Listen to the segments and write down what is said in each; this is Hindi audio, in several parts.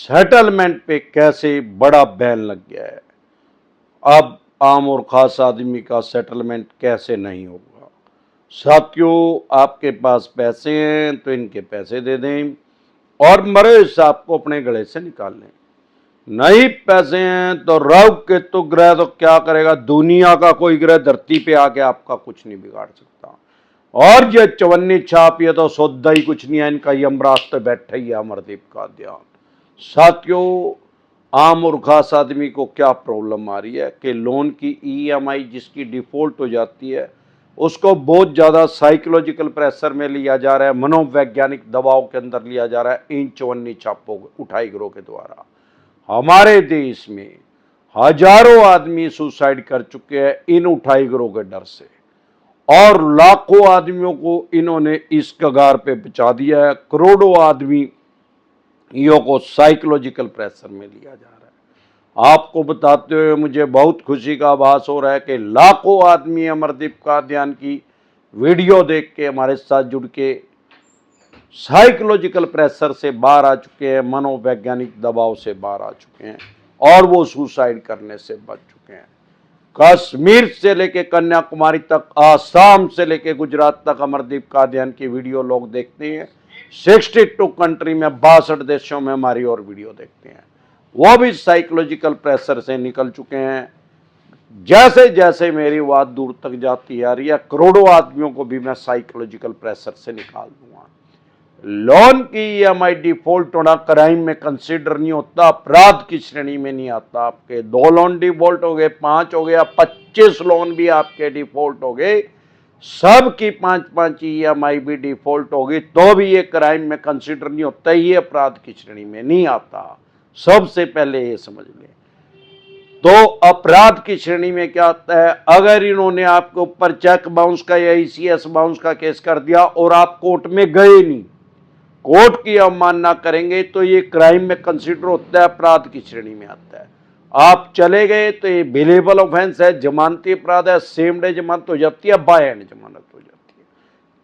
सेटलमेंट पे कैसे बड़ा बैन लग गया है। अब आम और खास आदमी का सेटलमेंट कैसे नहीं होगा। साथियों, आपके पास पैसे हैं तो इनके पैसे दे दें और मरे सांप को अपने गले से निकाल लें। नहीं पैसे हैं तो राहु केतु ग्रह तो क्या करेगा, दुनिया का कोई ग्रह धरती पे आके आपका कुछ नहीं बिगाड़ सकता। और ये चवन्नी छाप, ये तो सौदा ही कुछ नहीं है, इनका यमराज पे बैठा ही है अमरदीप का ध्यान। साथियों, आम और खास आदमी को क्या प्रॉब्लम आ रही है कि लोन की ईएमआई जिसकी डिफॉल्ट हो जाती है उसको बहुत ज़्यादा साइकोलॉजिकल प्रेशर में लिया जा रहा है, मनोवैज्ञानिक दबाव के अंदर लिया जा रहा है इन चवन्नी छापों उठाई गिरोह के द्वारा। हमारे देश में हजारों आदमी सुसाइड कर चुके हैं इन उठाई गिरोह के डर से, और लाखों आदमियों को इन्होंने इस कगार पे पहुंचा दिया है। करोड़ों आदमी यो को साइकोलॉजिकल प्रेशर में लिया जा रहा है। आपको बताते हुए मुझे बहुत खुशी का आभास हो रहा है कि लाखों आदमी अमरदीप का ध्यान की वीडियो देख के हमारे साथ जुड़ के साइकोलॉजिकल प्रेशर से बाहर आ चुके हैं, मनोवैज्ञानिक दबाव से बाहर आ चुके हैं और वो सुसाइड करने से बच चुके हैं। कश्मीर से लेके कन्याकुमारी तक, आसाम से लेके गुजरात तक अमरदीप का ध्यान की वीडियो लोग देखते हैं। 62 कंट्री में 62 देशों में हमारी और वीडियो देखते हैं। वो भी साइकोलॉजिकल प्रेशर से निकल चुके हैं। जैसे जैसे मेरी बात दूर तक जाती आ रही है, करोड़ों आदमियों को भी मैं साइकोलॉजिकल प्रेशर से निकाल दूंगा। लोन की ईएमआई डिफॉल्ट होना क्राइम में कंसीडर नहीं होता, अपराध की श्रेणी में नहीं आता। आपके 2 लोन डिफॉल्ट हो गए, 5 हो गया, 25 लोन भी आपके डिफॉल्ट हो गए, सब की 5-5 ईएमआई भी डिफॉल्ट होगी तो भी ये क्राइम में कंसीडर नहीं होता, ये अपराध की श्रेणी में नहीं आता। सबसे पहले ये समझ लें। तो अपराध की श्रेणी में क्या आता है, अगर इन्होंने आपके ऊपर चेक बाउंस का या ईसीएस बाउंस का केस कर दिया और आप कोर्ट में गए नहीं, कोर्ट की अवमानना करेंगे तो ये क्राइम में कंसीडर होता है, अपराध की श्रेणी में आता है। आप चले गए तो ये बिलेबल ऑफेंस है, जमानती अपराध है, सेम डे जमानत हो जाती है, बाय एंड जमानत हो जाती है।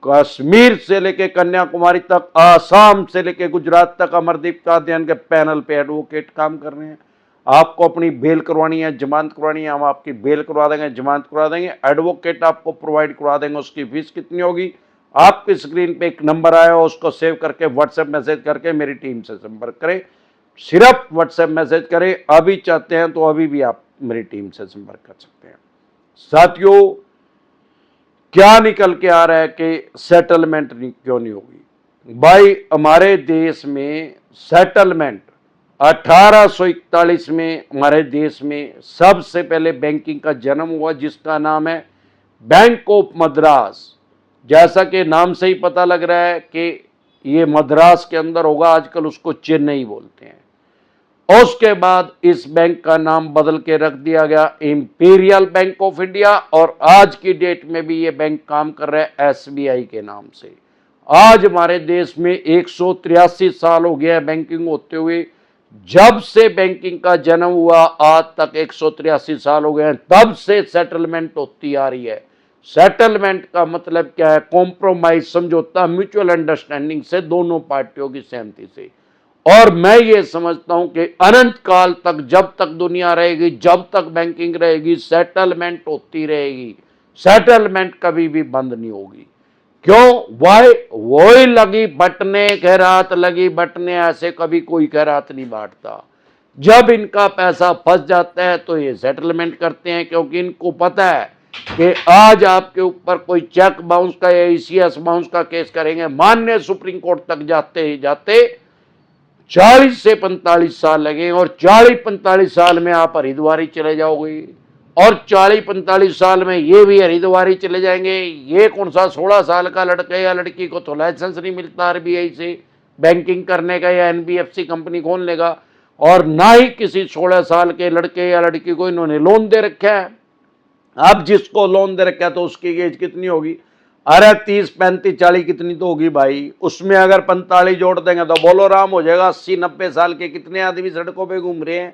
कश्मीर से लेके कन्याकुमारी तक, आसाम से लेके गुजरात तक अमरदीप का अध्ययन के पैनल पे एडवोकेट काम कर रहे हैं। आपको अपनी बेल करवानी है, जमानत करवानी है, हम आपकी बेल करवा देंगे, जमानत करवा देंगे, एडवोकेट आपको प्रोवाइड करवा देंगे। उसकी फीस कितनी होगी, आपकी स्क्रीन पे एक नंबर आया उसको सेव करके व्हाट्सएप मैसेज करके मेरी टीम से संपर्क करें। सिर्फ व्हाट्सएप मैसेज करें, अभी चाहते हैं तो अभी भी आप मेरी टीम से संपर्क कर सकते हैं। साथियों, क्या निकल के आ रहा है कि सेटलमेंट क्यों नहीं होगी। भाई, हमारे देश में सेटलमेंट 1841 में हमारे देश में सबसे पहले बैंकिंग का जन्म हुआ, जिसका नाम है बैंक ऑफ मद्रास। जैसा कि नाम से ही पता लग रहा है कि ये मद्रास के अंदर होगा, आजकल उसको चेन्नई बोलते हैं। उसके बाद इस बैंक का नाम बदल के रख दिया गया इंपीरियल बैंक ऑफ इंडिया, और आज की डेट में भी ये बैंक काम कर रहा है एसबीआई के नाम से। आज हमारे देश में 183 साल हो गया है बैंकिंग होते हुए। जब से बैंकिंग का जन्म हुआ आज तक 183 साल हो गए हैं, तब से सेटलमेंट होती आ रही है। सेटलमेंट का मतलब क्या है, कॉम्प्रोमाइज, समझौता, म्यूचुअल अंडरस्टैंडिंग से, दोनों पार्टियों की सहमति से। और मैं ये समझता हूं कि अनंत काल तक, जब तक दुनिया रहेगी, जब तक बैंकिंग रहेगी, सेटलमेंट होती रहेगी। सेटलमेंट कभी भी बंद नहीं होगी। क्यों? वही लगी बटने खैरात, लगी बटने, ऐसे कभी कोई खैरात नहीं बांटता। जब इनका पैसा फंस जाता है तो ये सेटलमेंट करते हैं, क्योंकि इनको पता है कि आज आपके ऊपर कोई चेक बाउंस का या ईसीएस बाउंस का केस करेंगे, माननीय सुप्रीम कोर्ट तक जाते ही जाते 40 से 45 साल लगे, और 40-45 साल में आप हरिद्वारी चले जाओगे, और 40-45 साल में ये भी हरिद्वारी चले जाएंगे। ये कौन सा 16 साल का लड़का या लड़की को तो लाइसेंस नहीं मिलता आरबीआई से बैंकिंग करने का, या एनबीएफसी कंपनी खोल लेगा, और ना ही किसी 16 साल के लड़के या लड़की को इन्होंने लोन दे रखा है। अब जिसको लोन दे रखा है तो उसकी एज कितनी होगी, अरे 30, 35, 40 कितनी तो होगी भाई। उसमें अगर 45 जोड़ देंगे तो बोलो राम हो जाएगा। 80-90 साल के कितने आदमी सड़कों पे घूम रहे हैं।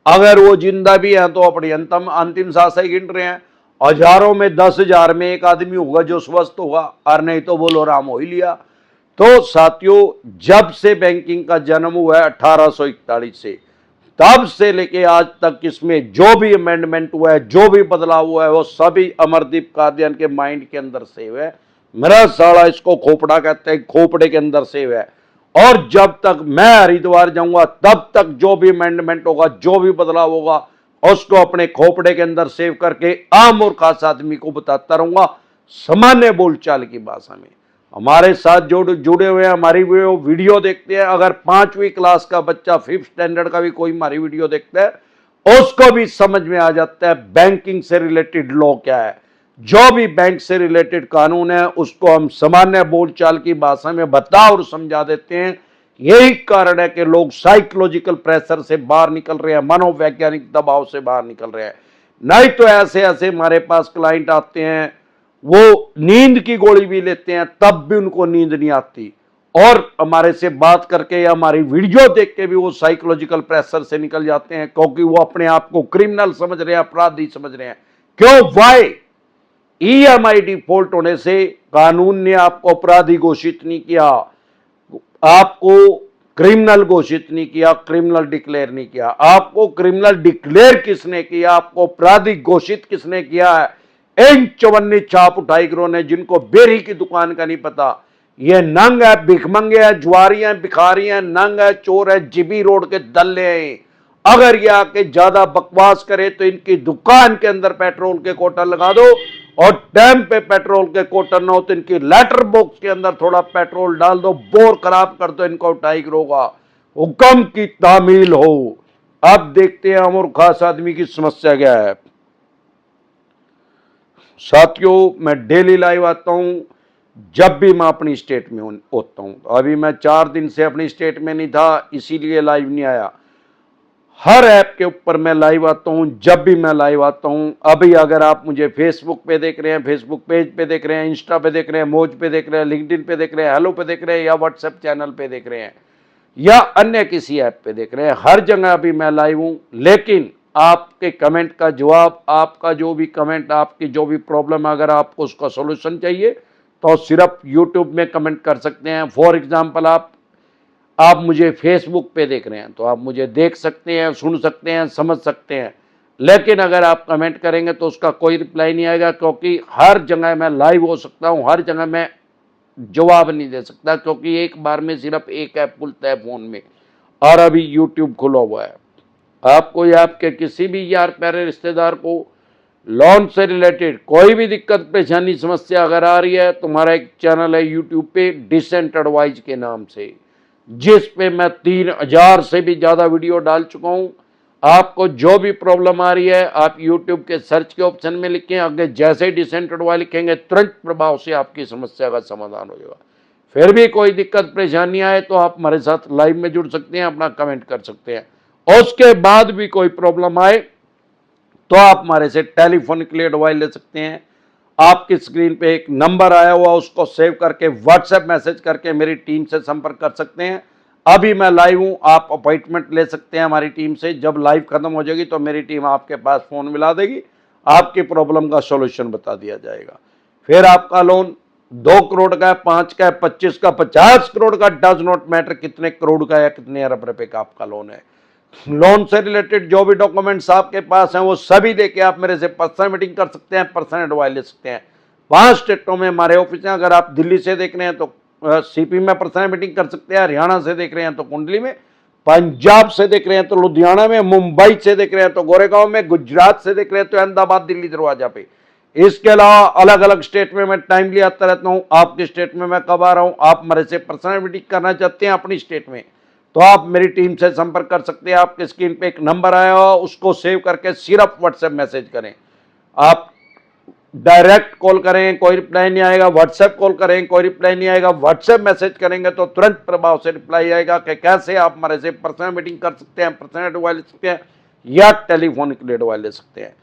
अगर वो जिंदा भी हैं तो अपनी अंतिम सांसें गिन रहे हैं। हजारों में 10,000 में एक आदमी होगा जो स्वस्थ होगा, और नहीं तो बोलो राम हो ही लिया। तो साथियों, जब से बैंकिंग का जन्म हुआ है 1841 से, तब से लेके आज तक इसमें जो भी अमेंडमेंट हुआ है, जो भी बदलाव हुआ है, वो सभी अमरदीप कादियान के माइंड के अंदर सेव है। मेरा साला इसको खोपड़ा कहते हैं, खोपड़े के अंदर सेव है। और जब तक मैं हरिद्वार जाऊंगा तब तक जो भी अमेंडमेंट होगा, जो भी बदलाव होगा, उसको अपने खोपड़े के अंदर सेव करके आम और खास आदमी को बताता रहूंगा, सामान्य बोलचाल की भाषा में। हमारे साथ जुड़े हुए हैं, हमारी वीडियो देखते हैं। अगर 5वीं क्लास का बच्चा, 5th स्टैंडर्ड का भी कोई हमारी वीडियो देखता है, उसको भी समझ में आ जाता है बैंकिंग से रिलेटेड लॉ क्या है। जो भी बैंक से रिलेटेड कानून है उसको हम सामान्य बोलचाल की भाषा में बता और समझा देते हैं। यही कारण है कि लोग साइकोलॉजिकल प्रेशर से बाहर निकल रहे हैं, मनोवैज्ञानिक दबाव से बाहर निकल रहे हैं। नहीं तो ऐसे ऐसे हमारे पास क्लाइंट आते हैं, वो नींद की गोली भी लेते हैं, तब भी उनको नींद नहीं आती, और हमारे से बात करके या हमारी वीडियो देख के भी वो साइकोलॉजिकल प्रेशर से निकल जाते हैं, क्योंकि वो अपने आप को क्रिमिनल समझ रहे हैं, अपराधी समझ रहे हैं। क्यों? वाई? EMI डिफॉल्ट होने से कानून ने आपको अपराधी घोषित नहीं किया, आपको क्रिमिनल घोषित नहीं किया, क्रिमिनल डिक्लेयर नहीं किया। आपको क्रिमिनल डिक्लेयर किसने किया, आपको अपराधी घोषित किसने किया है? इन चवन्नी छाप उठाई गिरोह ने, जिनको बेरी की दुकान का नहीं पता। ये नंग है, भिखमंगे है, जुआरी है, भिखारी है, नंग है, चोर है, जीबी रोड के दल्ले हैं। अगर ये आके ज्यादा बकवास करे तो इनकी दुकान के अंदर पेट्रोल के कोटर लगा दो, और टाइम पे पेट्रोल के कोटर ना हो तो इनकी लेटर बॉक्स के अंदर थोड़ा पेट्रोल डाल दो, बोर खराब कर दो, इनको उठाई गिरोह का हुक्म की तामील हो। अब देखते हैं अमर खास आदमी की समस्या क्या है। साथियों, मैं डेली लाइव आता हूं जब भी मैं अपनी स्टेट में होता हूं। अभी मैं 4 दिन से अपनी स्टेट में नहीं था, इसीलिए लाइव नहीं आया। हर ऐप के ऊपर मैं लाइव आता हूं जब भी मैं लाइव आता हूं। अभी अगर आप मुझे फेसबुक पे देख रहे हैं, फेसबुक पेज पे देख रहे हैं, इंस्टा पे देख रहे हैं, मौज पे देख रहे हैं, लिंक्डइन पे देख रहे हैं, हेलो पे देख रहे हैं, या व्हाट्सएप चैनल पे देख रहे हैं, या अन्य किसी ऐप पे देख रहे हैं, हर जगह अभी मैं लाइव हूं। लेकिन आपके कमेंट का जवाब, आपका जो भी कमेंट, आपकी जो भी प्रॉब्लम है, अगर आपको उसका सोल्यूशन चाहिए तो सिर्फ यूट्यूब में कमेंट कर सकते हैं। फॉर एग्जाम्पल, आप मुझे फेसबुक पे देख रहे हैं तो आप मुझे देख सकते हैं, सुन सकते हैं, समझ सकते हैं। लेकिन अगर आप कमेंट करेंगे तो उसका कोई रिप्लाई नहीं आएगा, क्योंकि हर जगह मैं लाइव हो सकता हूं, हर जगह मैं जवाब नहीं दे सकता, क्योंकि एक बार में सिर्फ एक ऐप खुलता है फोन में, और अभी यूट्यूब खुला हुआ है। आपको या आपके किसी भी यार प्यारे रिश्तेदार को लोन से रिलेटेड कोई भी दिक्कत, परेशानी, समस्या अगर आ रही है, तुम्हारा एक चैनल है यूट्यूब पे डिसेंट एडवाइज के नाम से, जिस पे मैं 3000 से भी ज्यादा वीडियो डाल चुका हूं। आपको जो भी प्रॉब्लम आ रही है, आप यूट्यूब के सर्च के ऑप्शन में लिखें, आगे जैसे ही डिसेंट एडवाइज लिखेंगे, तुरंत प्रभाव से आपकी समस्या का समाधान हो जाएगा। फिर भी कोई दिक्कत परेशानी आए तो आप हमारे साथ लाइव में जुड़ सकते हैं, अपना कमेंट कर सकते हैं। उसके बाद भी कोई प्रॉब्लम आए तो आप हमारे से टेलीफोनिकली एडवाइस ले सकते हैं। आपकी स्क्रीन पे एक नंबर आया हुआ, उसको सेव करके व्हाट्सएप मैसेज करके मेरी टीम से संपर्क कर सकते हैं। अभी मैं लाइव हूं, आप अपॉइंटमेंट ले सकते हैं हमारी टीम से। जब लाइव खत्म हो जाएगी तो मेरी टीम आपके पास फोन मिला देगी, आपकी प्रॉब्लम का सॉल्यूशन बता दिया जाएगा। फिर आपका लोन 2 करोड़ का है, 5 का है, 25 का, 50 करोड़ का, डज नॉट मैटर कितने करोड़ का या कितने अरब रुपए का आपका लोन है। लोन से रिलेटेड जो भी डॉक्यूमेंट्स आपके पास हैं वो सभी लेके आप मेरे से पर्सनल मीटिंग कर सकते हैं, पर्सनल एडवाइस ले सकते हैं। 5 स्टेटों में हमारे ऑफिस हैं। अगर आप दिल्ली से देख रहे हैं तो सीपी में पर्सनल मीटिंग कर सकते हैं, हरियाणा से देख रहे हैं तो कुंडली में, पंजाब से देख रहे हैं तो लुधियाना में, मुंबई से देख रहे हैं तो गोरेगांव में, गुजरात से देख रहे हैं तो अहमदाबाद, दिल्ली दरवाजा पे। इसके अलावा अलग अलग स्टेट में मैं टाइमली आता रहता हूं। आपके स्टेट में मैं कब आ रहा हूं, आप मेरे से पर्सनल मीटिंग करना चाहते हैं अपनी स्टेट में, तो आप मेरी टीम से संपर्क कर सकते हैं। आपके स्क्रीन पे एक नंबर आया हो, उसको सेव करके सिर्फ व्हाट्सएप मैसेज करें। आप डायरेक्ट कॉल करें, कोई रिप्लाई नहीं आएगा, व्हाट्सएप कॉल करें, कोई रिप्लाई नहीं आएगा, व्हाट्सएप मैसेज करेंगे तो तुरंत प्रभाव से रिप्लाई आएगा कि कैसे आप हमारे से पर्सनल मीटिंग कर सकते हैं, पर्सनल एडवाइस ले सकते हैं, या टेलीफोनिक एडवाइस ले सकते हैं।